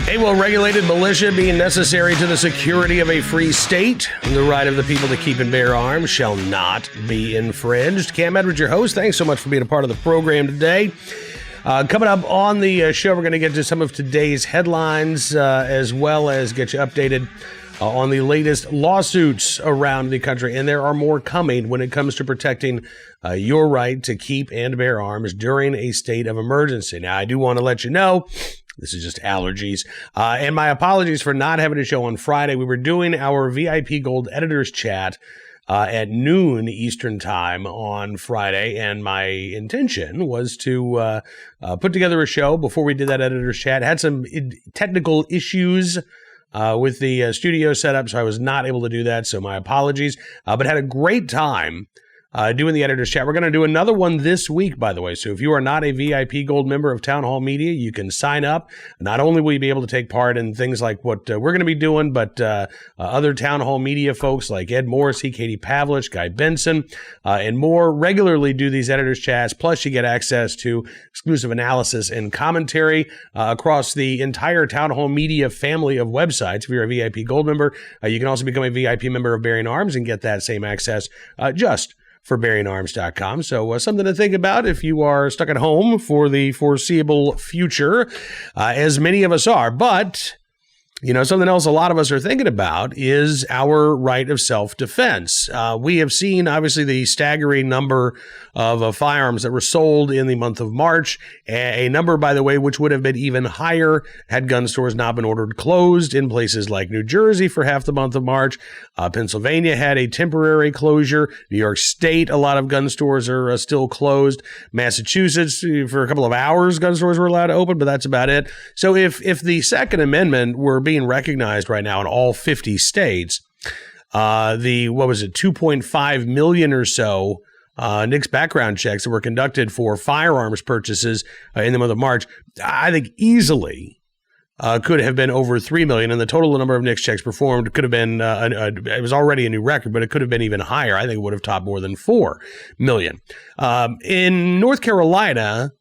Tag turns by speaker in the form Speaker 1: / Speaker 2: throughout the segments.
Speaker 1: A well-regulated militia being necessary to the security of a free state. The right of the people to keep and bear arms shall not be infringed. Cam Edwards, your host. Thanks so much for being a part of the program today. Coming up on the show, we're going to get to some of today's headlines, as well as get you updated on the latest lawsuits around the country. And there are more coming when it comes to protecting your right to keep and bear arms during a state of emergency. Now, I do want to let you know, this is just allergies. And my apologies for not having a show on Friday. We were doing our VIP Gold Editors Chat at noon Eastern Time on Friday, and my intention was to put together a show before we did that Editors Chat. Had some technical issues with the studio setup, so I was not able to do that, so my apologies. But had a great time doing the Editor's Chat. We're going to do another one this week, by the way. So if you are not a VIP Gold member of Town Hall Media, you can sign up. Not only will you be able to take part in things like what we're going to be doing, but other Town Hall Media folks like Ed Morrissey, Katie Pavlich, Guy Benson, and more regularly do these Editor's Chats. Plus, you get access to exclusive analysis and commentary across the entire Town Hall Media family of websites. If you're a VIP Gold member, you can also become a VIP member of Bearing Arms and get that same access just for bearingarms.com. So something to think about if you are stuck at home for the foreseeable future, as many of us are. But, you know, something else a lot of us are thinking about is our right of self-defense. We have seen, obviously, the staggering number of firearms that were sold in the month of March, a number, by the way, which would have been even higher had gun stores not been ordered closed in places like New Jersey for half the month of March. Pennsylvania had a temporary closure. New York State, a lot of gun stores are still closed. Massachusetts, for a couple of hours, gun stores were allowed to open, but that's about it. So if the Second Amendment were being recognized right now in all 50 states, 2.5 million or so NICS background checks that were conducted for firearms purchases in the month of March, I think easily could have been over 3 million, and the total number of NICS checks performed could have been, it was already a new record, but it could have been even higher. I think it would have topped more than 4 million. In North Carolina,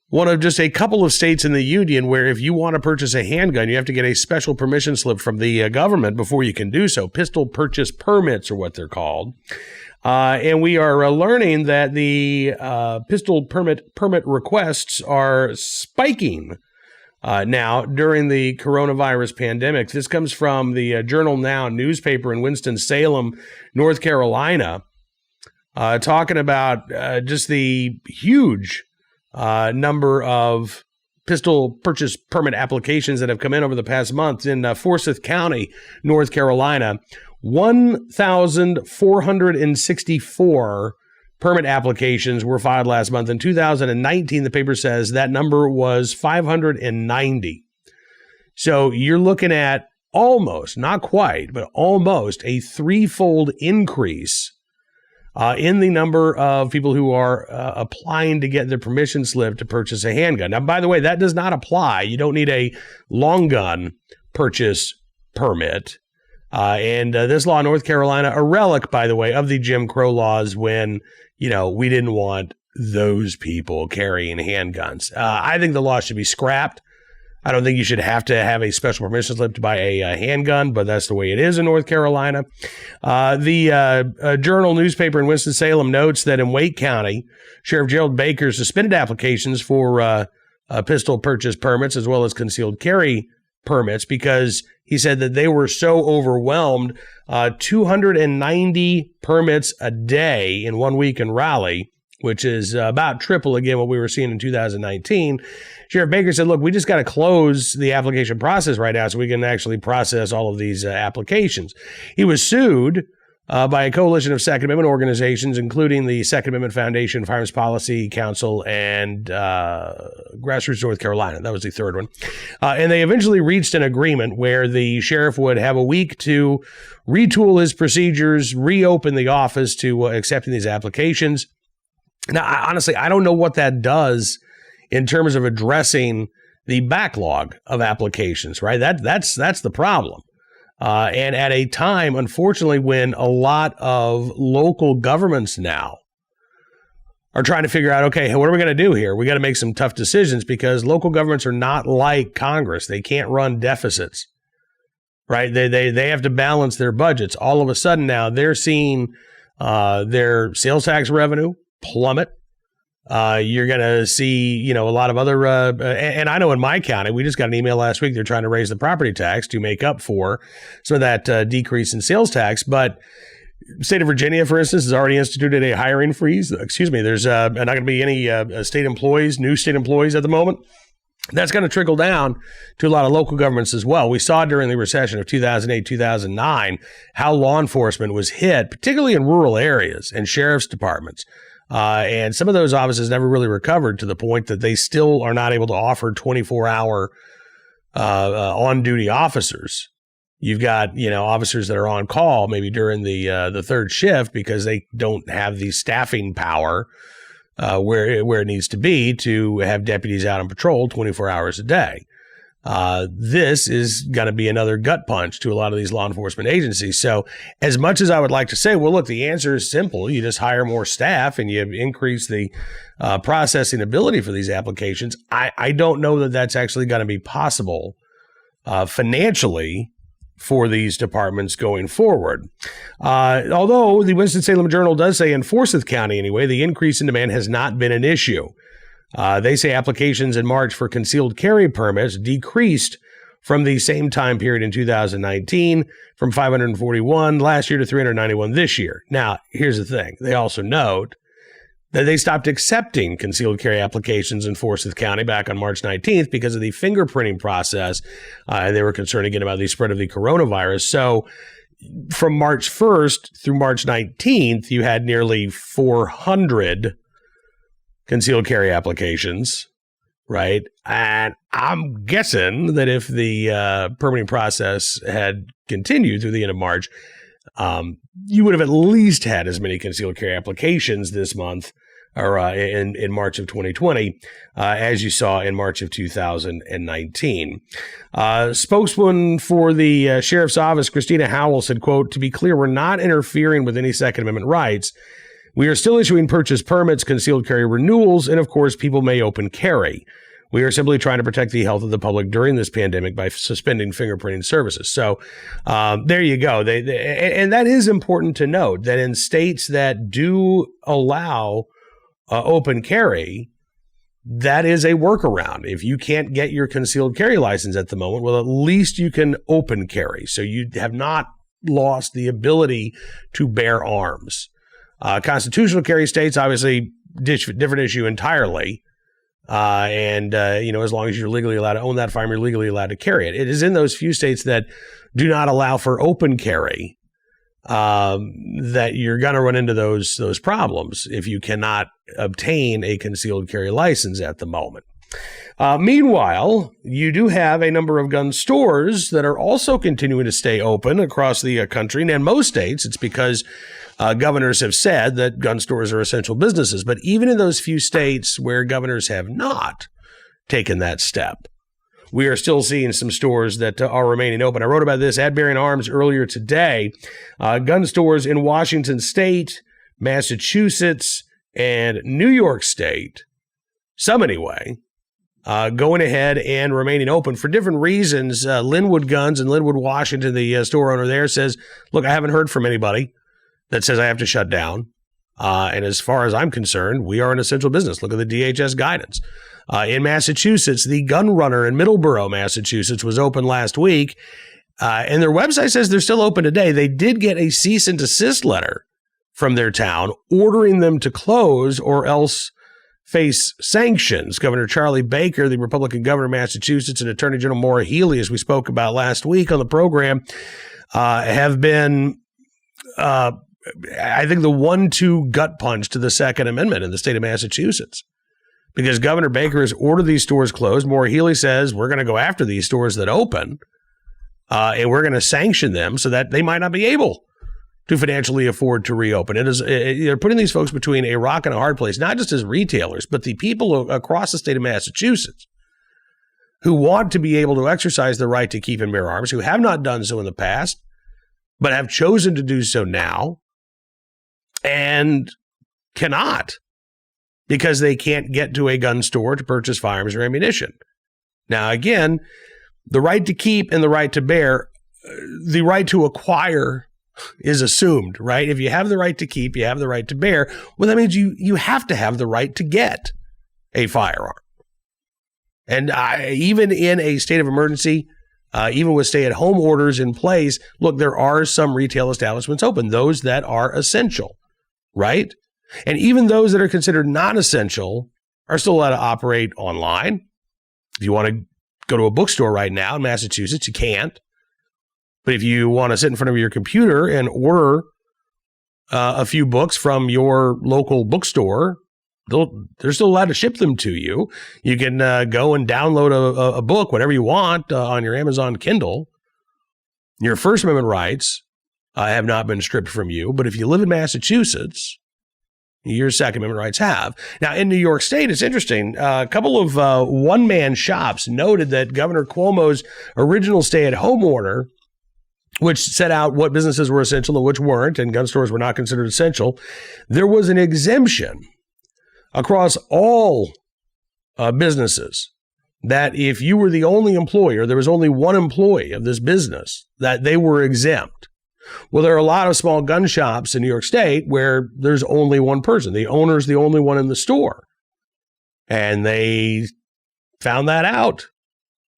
Speaker 1: one of just a couple of states in the union where if you want to purchase a handgun, you have to get a special permission slip from the government before you can do so. Pistol purchase permits are what they're called. And we are learning that the pistol permit requests are spiking now during the coronavirus pandemic. This comes from the Journal Now newspaper in Winston-Salem, North Carolina, talking about just the huge number of pistol purchase permit applications that have come in over the past month. In Forsyth County, North Carolina, 1,464 permit applications were filed last month. In 2019, the paper says that number was 590. So you're looking at almost, not quite, but almost a threefold increase in the number of people who are applying to get their permission slip to purchase a handgun. Now, by the way, that does not apply. You don't need a long gun purchase permit. And this law in North Carolina, a relic, by the way, of the Jim Crow laws when, you know, we didn't want those people carrying handguns. I think the law should be scrapped. I don't think you should have to have a special permission slip to buy a handgun, but that's the way it is in North Carolina. The Journal newspaper in Winston-Salem notes that in Wake County, Sheriff Gerald Baker suspended applications for pistol purchase permits as well as concealed carry permits because he said that they were so overwhelmed. 290 permits a day in 1 week in Raleigh, which is about triple, again, what we were seeing in 2019. Sheriff Baker said, look, we just got to close the application process right now so we can actually process all of these applications. He was sued by a coalition of Second Amendment organizations, including the Second Amendment Foundation, Firearms Policy Council, and Grassroots North Carolina. That was the third one. And they eventually reached an agreement where the sheriff would have a week to retool his procedures, reopen the office to accepting these applications. Now, honestly, I don't know what that does in terms of addressing the backlog of applications, right? That's the problem. And at a time, unfortunately, when a lot of local governments now are trying to figure out, okay, what are we going to do here? We got to make some tough decisions because local governments are not like Congress. They can't run deficits, right? They have to balance their budgets. All of a sudden now they're seeing their sales tax revenue plummet. You're going to see, a lot of other, and I know in my county, we just got an email last week. They're trying to raise the property tax to make up for some of that decrease in sales tax. But the state of Virginia, for instance, has already instituted a hiring freeze. There's not going to be any new state employees at the moment. That's going to trickle down to a lot of local governments as well. We saw during the recession of 2008, 2009, how law enforcement was hit, particularly in rural areas and sheriff's departments. And some of those offices never really recovered to the point that they still are not able to offer 24-hour on-duty officers. You've got, officers that are on call maybe during the third shift because they don't have the staffing power where it needs to be to have deputies out on patrol 24 hours a day. This is going to be another gut punch to a lot of these law enforcement agencies. So as much as I would like to say, well, look, the answer is simple. You just hire more staff and you increase the processing ability for these applications. I don't know that that's actually going to be possible financially for these departments going forward. Although the Winston-Salem Journal does say in Forsyth County anyway, the increase in demand has not been an issue. They say applications in March for concealed carry permits decreased from the same time period in 2019 from 541 last year to 391 this year. Now, here's the thing. They also note that they stopped accepting concealed carry applications in Forsyth County back on March 19th because of the fingerprinting process. And they were concerned again about the spread of the coronavirus. So from March 1st through March 19th, you had nearly 400 concealed carry applications, right? And I'm guessing that if the permitting process had continued through the end of March, you would have at least had as many concealed carry applications this month or in March of 2020 as you saw in March of 2019. Spokeswoman for the Sheriff's Office, Christina Howell, said, quote, "To be clear, we're not interfering with any Second Amendment rights. We are still issuing purchase permits, concealed carry renewals, and of course, people may open carry. We are simply trying to protect the health of the public during this pandemic by suspending fingerprinting services." So there you go. And that is important to note that in states that do allow open carry, that is a workaround. If you can't get your concealed carry license at the moment, well, at least you can open carry. So you have not lost the ability to bear arms. Constitutional carry states, obviously, different issue entirely. As long as you're legally allowed to own that firearm, you're legally allowed to carry it. It is in those few states that do not allow for open carry that you're going to run into those problems if you cannot obtain a concealed carry license at the moment. Meanwhile, you do have a number of gun stores that are also continuing to stay open across the country. And in most states, it's because governors have said that gun stores are essential businesses. But even in those few states where governors have not taken that step, we are still seeing some stores that are remaining open. I wrote about this at Bearing Arms earlier today. Gun stores in Washington State, Massachusetts, and New York State, some anyway, going ahead and remaining open for different reasons. Linwood Guns in Linwood, Washington, the store owner there says, look, I haven't heard from anybody that says I have to shut down. And as far as I'm concerned, we are an essential business. Look at the DHS guidance. In Massachusetts, the Gun Runner in Middleborough, Massachusetts, was open last week. And their website says they're still open today. They did get a cease and desist letter from their town ordering them to close or else face sanctions. Governor Charlie Baker, the Republican governor of Massachusetts, and Attorney General Maura Healey, as we spoke about last week on the program, have been, I think, the 1-2 gut punch to the Second Amendment in the state of Massachusetts. Because Governor Baker has ordered these stores closed. Maura Healey says, we're going to go after these stores that open, and we're going to sanction them so that they might not be able to financially afford to reopen. They're putting these folks between a rock and a hard place, not just as retailers, but the people across the state of Massachusetts who want to be able to exercise the right to keep and bear arms, who have not done so in the past, but have chosen to do so now and cannot because they can't get to a gun store to purchase firearms or ammunition. Now, again, the right to keep and the right to bear, the right to acquire is assumed, right? If you have the right to keep, you have the right to bear. Well, that means you have to have the right to get a firearm. And even in a state of emergency, even with stay-at-home orders in place, look, there are some retail establishments open, those that are essential, right? And even those that are considered non-essential are still allowed to operate online. If you want to go to a bookstore right now in Massachusetts, you can't. But if you want to sit in front of your computer and order a few books from your local bookstore, they're still allowed to ship them to you. You can go and download a book, whatever you want, on your Amazon Kindle. Your First Amendment rights have not been stripped from you. But if you live in Massachusetts, your Second Amendment rights have. Now, in New York State, it's interesting. A couple of one-man shops noted that Governor Cuomo's original stay-at-home order, which set out what businesses were essential and which weren't, and gun stores were not considered essential, there was an exemption across all businesses that if you were the only employer, there was only one employee of this business, that they were exempt. Well, there are a lot of small gun shops in New York State where there's only one person. The owner's the only one in the store. And they found that out.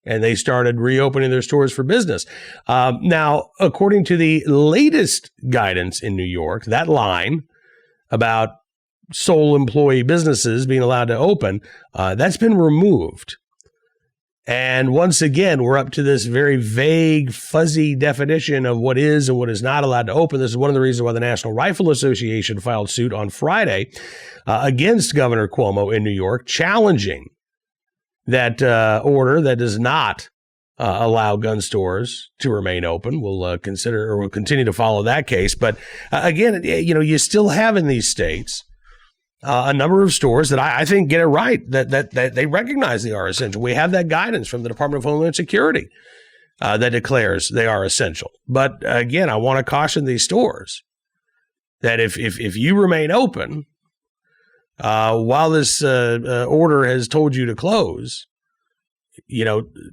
Speaker 1: And they started reopening their stores for business. Now, according to the latest guidance in New York, that line about sole employee businesses being allowed to open, that's been removed. And once again, we're up to this very vague, fuzzy definition of what is and what is not allowed to open. This is one of the reasons why the National Rifle Association filed suit on Friday against Governor Cuomo in New York, challenging that order that does not allow gun stores to remain open. We'll continue to follow that case. But again, you still have in these states a number of stores that I think get it right, that they recognize they are essential. We have that guidance from the Department of Homeland Security that declares they are essential. But again, I want to caution these stores that if you remain open while this order has told you to close,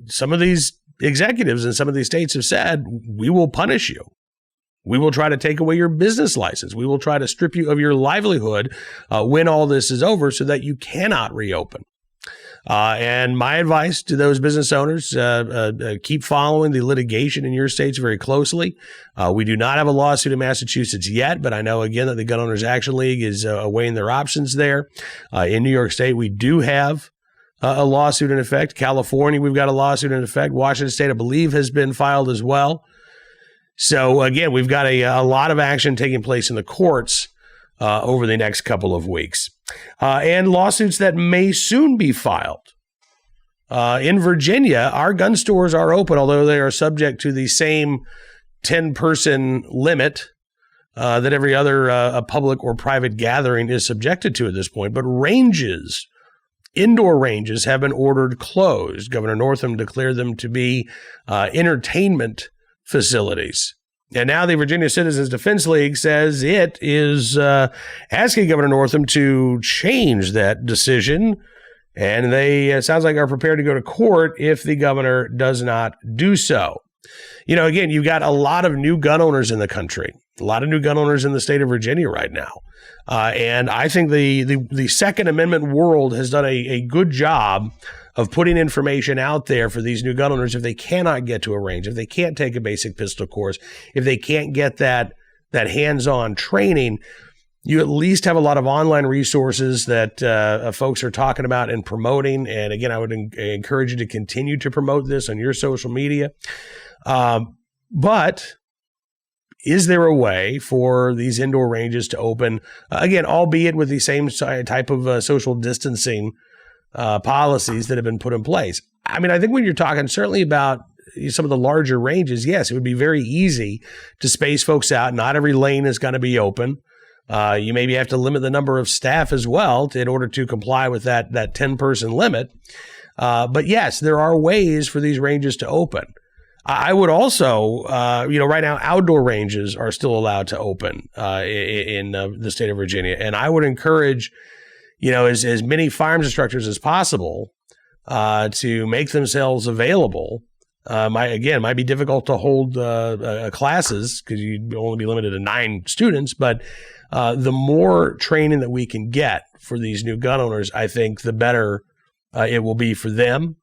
Speaker 1: some of these executives in some of these states have said, we will punish you. We will try to take away your business license. We will try to strip you of your livelihood when all this is over so that you cannot reopen. And my advice to those business owners, keep following the litigation in your states very closely. We do not have a lawsuit in Massachusetts yet, but I know, again, that the Gun Owners Action League is weighing their options there. In New York State, we do have a lawsuit in effect. California, we've got a lawsuit in effect. Washington State, I believe, has been filed as well. So, again, we've got a lot of action taking place in the courts over the next couple of weeks. And lawsuits that may soon be filed. In Virginia, our gun stores are open, although they are subject to the same 10-person limit that every other public or private gathering is subjected to at this point. But ranges, indoor ranges, have been ordered closed. Governor Northam declared them to be entertainment facilities. And now the Virginia Citizens Defense League says it is asking Governor Northam to change that decision. And they, it sounds like, are prepared to go to court if the governor does not do so. Again, you've got a lot of new gun owners in the country, a lot of new gun owners in the state of Virginia right now. And I think the Second Amendment world has done a good job of putting information out there for these new gun owners if they cannot get to a range, if they can't take a basic pistol course, if they can't get that hands-on training. You at least have a lot of online resources that folks are talking about and promoting. And again, I would encourage you to continue to promote this on your social media. But is there a way for these indoor ranges to open, again, albeit with the same type of social distancing policies that have been put in place? I mean, I think when you're talking certainly about some of the larger ranges, yes, it would be very easy to space folks out. Not every lane is going to be open. You maybe have to limit the number of staff as well in order to comply with that 10-person limit. But yes, there are ways for these ranges to open. I would also, right now, outdoor ranges are still allowed to open in the state of Virginia. And I would encourage, as many firearms instructors as possible to make themselves available. Might be difficult to hold classes because you'd only be limited to 9 students. But the more training that we can get for these new gun owners, I think the better it will be for them.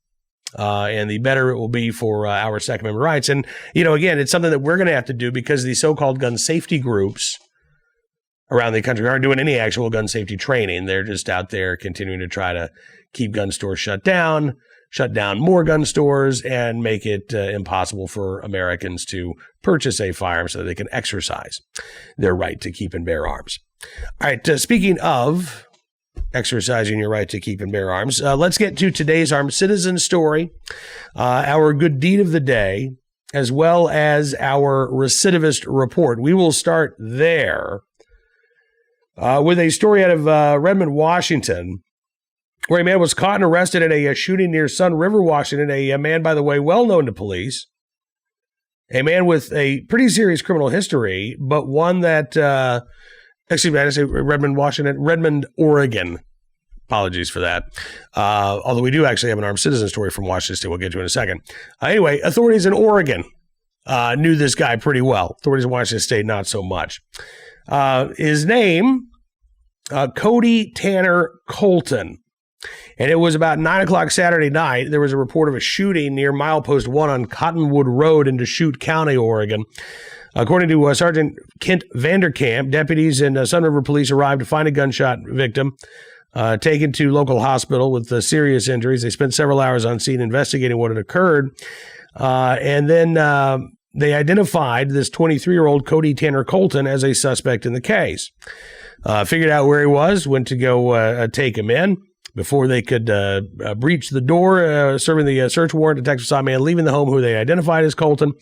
Speaker 1: And the better it will be for our Second Amendment rights. And, again, it's something that we're going to have to do because the so-called gun safety groups around the country aren't doing any actual gun safety training. They're just out there continuing to try to keep gun stores shut down more gun stores, and make it impossible for Americans to purchase a firearm so that they can exercise their right to keep and bear arms. All right, speaking of exercising your right to keep and bear arms, let's get to today's Armed Citizen story, our good deed of the day, as well as our recidivist report. We will start there with a story out of Redmond, Washington, where a man was caught and arrested in a shooting near Sun River, Washington. A man, by the way, well known to police. A man with a pretty serious criminal history, but one that, I didn't say Redmond, Washington, Redmond, Oregon. Apologies for that. Although we do actually have an armed citizen story from Washington State we'll get to in a second. Anyway, authorities in Oregon knew this guy pretty well. Authorities in Washington State, not so much. His name, Cody Tanner Colton. And it was about 9 o'clock Saturday night. There was a report of a shooting near Milepost 1 on Cottonwood Road in Deschutes County, Oregon. According to Sergeant Kent Vanderkamp, deputies and Sun River Police arrived to find a gunshot victim taken to local hospital with serious injuries. They spent several hours on scene investigating what had occurred. And then they identified this 23-year-old Cody Tanner Colton as a suspect in the case. Figured out where he was, went to go take him in. Before they could breach the door, serving the search warrant, detectives saw a man leaving the home who they identified as Colton.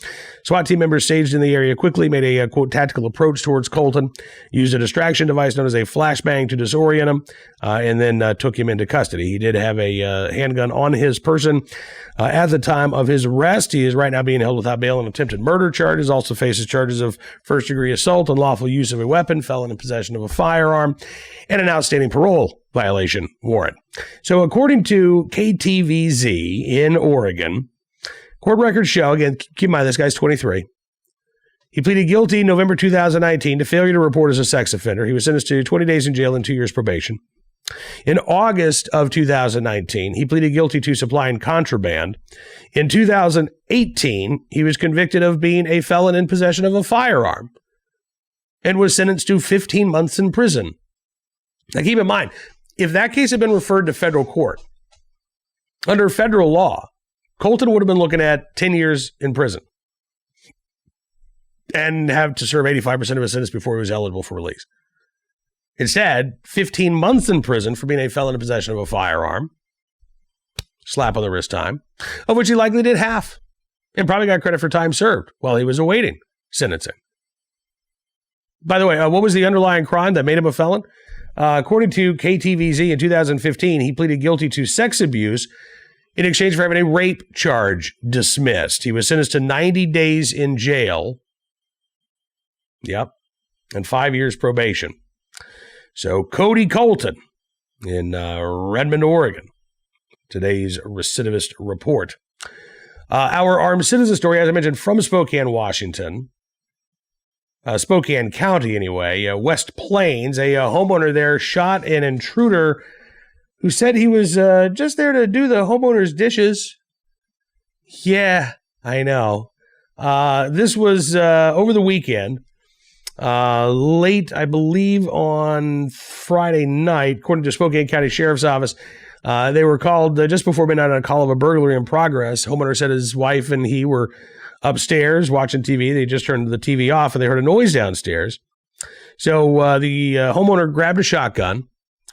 Speaker 1: SWAT team members staged in the area quickly, made a, quote, tactical approach towards Colton, used a distraction device known as a flashbang to disorient him, and then took him into custody. He did have a handgun on his person at the time of his arrest. He is right now being held without bail on attempted murder charges, also faces charges of first-degree assault, unlawful use of a weapon, felon in possession of a firearm, and an outstanding parole violation warrant. So according to KTVZ in Oregon, court records show, again, keep in mind this guy's 23. He pleaded guilty in November 2019 to failure to report as a sex offender. He was sentenced to 20 days in jail and 2 years probation. In August of 2019, he pleaded guilty to supplying contraband. In 2018, he was convicted of being a felon in possession of a firearm and was sentenced to 15 months in prison. Now keep in mind, if that case had been referred to federal court, under federal law, Colton would have been looking at 10 years in prison and have to serve 85% of his sentence before he was eligible for release. Instead, 15 months in prison for being a felon in possession of a firearm, slap on the wrist time, of which he likely did half, and probably got credit for time served while he was awaiting sentencing. By the way, what was the underlying crime that made him a felon? According to KTVZ in 2015, he pleaded guilty to sex abuse in exchange for having a rape charge dismissed. He was sentenced to 90 days in jail. Yep. And 5 years probation. So Cody Colton in Redmond, Oregon. Today's recidivist report. Our armed citizen story, as I mentioned, from Spokane, Washington. Spokane County, anyway, West Plains, a homeowner there shot an intruder who said he was just there to do the homeowner's dishes. Yeah, I know. This was over the weekend, late, I believe, on Friday night, according to Spokane County Sheriff's Office. They were called just before midnight on a call of a burglary in progress. Homeowner said his wife and he were upstairs watching TV. They just turned the TV off and they heard a noise downstairs. So the homeowner grabbed a shotgun,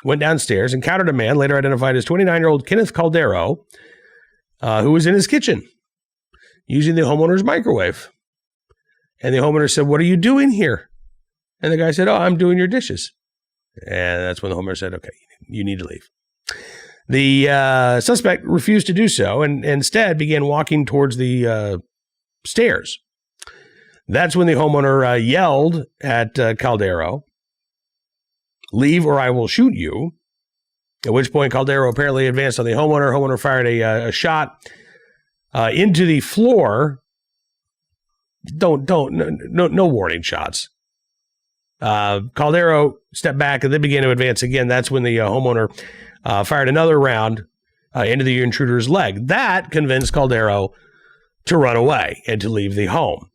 Speaker 1: went downstairs, encountered a man, later identified as 29-year-old Kenneth Caldero, who was in his kitchen using the homeowner's microwave. And the homeowner said, "What are you doing here?" And the guy said, "Oh, I'm doing your dishes." And that's when the homeowner said, "Okay, you need to leave." The suspect refused to do so and instead began walking towards the stairs. That's when the homeowner yelled at Caldero, "Leave or I will shoot you." at which point Caldero apparently advanced on the homeowner. Homeowner fired a shot into the floor. No warning shots. Caldero stepped back and then began to advance again. That's when the homeowner fired another round into the intruder's leg. That convinced Caldero to run away and to leave the home.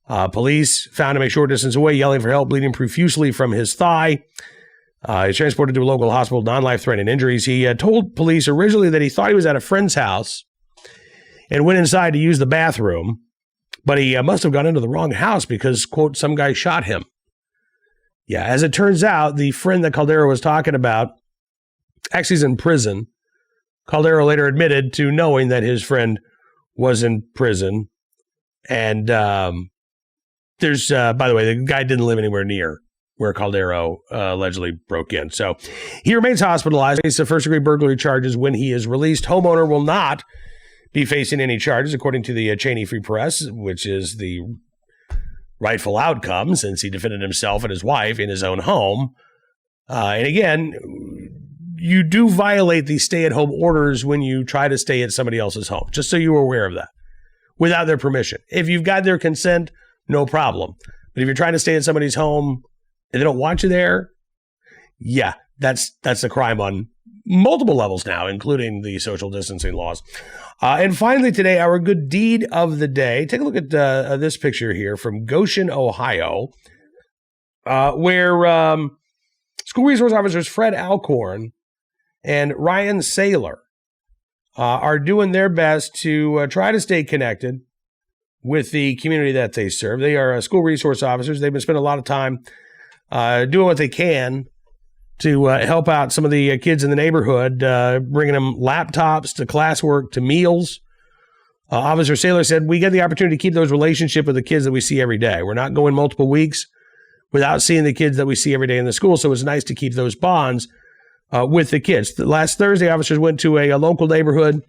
Speaker 1: Police found him a short distance away, yelling for help, bleeding profusely from his thigh. He's transported to a local hospital, non-life-threatening injuries. He told police originally that he thought he was at a friend's house and went inside to use the bathroom, but he must have gone into the wrong house because, quote, some guy shot him. Yeah, as it turns out, the friend that Caldero was talking about actually is in prison. Caldero later admitted to knowing that his friend was in prison. And there's, by the way, the guy didn't live anywhere near where Caldero allegedly broke in. So he remains hospitalized. He's the first-degree burglary charges when he is released. Homeowner will not be facing any charges, according to the Cheney Free Press, which is the rightful outcome since he defended himself and his wife in his own home. And again, you do violate the stay-at-home orders when you try to stay at somebody else's home, just so you're aware of that, without their permission. If you've got their consent, no problem. But if you're trying to stay at somebody's home and they don't want you there, yeah, that's a crime on multiple levels now, including the social distancing laws. And finally today, our good deed of the day. Take a look at this picture here from Goshen, Ohio, where school resource officers Fred Alcorn and Ryan Saylor are doing their best to try to stay connected with the community that they serve. They are school resource officers. They've been spending a lot of time doing what they can to help out some of the kids in the neighborhood, bringing them laptops to classwork to meals. Officer Saylor said, we get the opportunity to keep those relationships with the kids that we see every day. We're not going multiple weeks without seeing the kids that we see every day in the school, so it's nice to keep those bonds with the kids. Last Thursday, officers went to a local neighborhood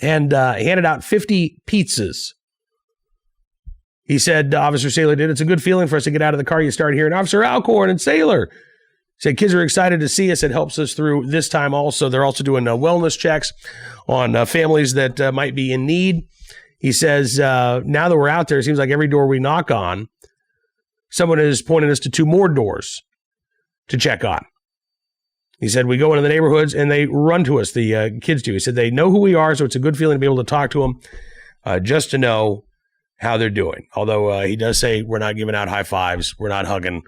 Speaker 1: and handed out 50 pizzas. He said, Officer Saylor did, it's a good feeling for us to get out of the car. You start hearing Officer Alcorn and Saylor. Said kids are excited to see us. It helps us through this time also. They're also doing wellness checks on families that might be in need. He says, now that we're out there, it seems like every door we knock on, someone is pointing us to 2 more doors to check on. He said, we go into the neighborhoods and they run to us, the kids do. He said, they know who we are, so it's a good feeling to be able to talk to them just to know how they're doing. Although he does say we're not giving out high fives, we're not hugging.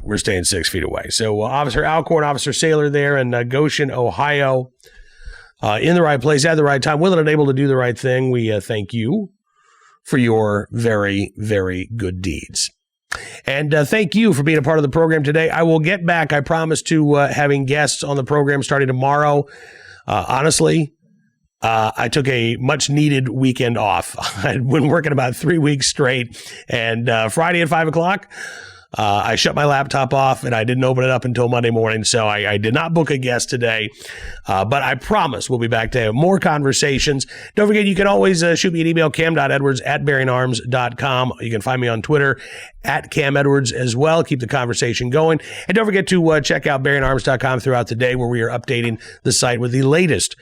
Speaker 1: We're staying 6 feet away. So Officer Alcorn, Officer Saylor there in Goshen, Ohio, in the right place at the right time, willing and able to do the right thing. We thank you for your very, very good deeds. And thank you for being a part of the program today. I will get back, I promise, to having guests on the program starting tomorrow. Honestly, I took a much needed weekend off. I'd been working about 3 weeks straight, and Friday at 5 o'clock, I shut my laptop off and I didn't open it up until Monday morning. So I did not book a guest today, but I promise we'll be back to have more conversations. Don't forget, you can always shoot me an email, cam.edwards@bearingarms.com. You can find me on Twitter @CamEdwards as well. Keep the conversation going. And don't forget to check out bearingarms.com throughout the day, where we are updating the site with the latest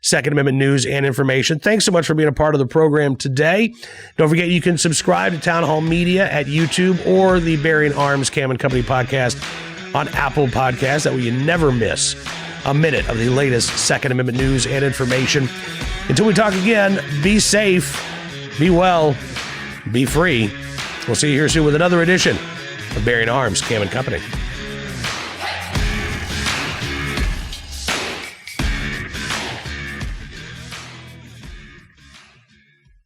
Speaker 1: Second Amendment news and information. Thanks so much for being a part of the program today. Don't forget, you can subscribe to Town Hall Media at YouTube or the Bearing Arms Cam and Company podcast on Apple Podcasts. That way you never miss a minute of the latest Second Amendment news and information. Until we talk again, be safe, be well, be free. We'll see you here soon with another edition of Bearing Arms Cam and Company.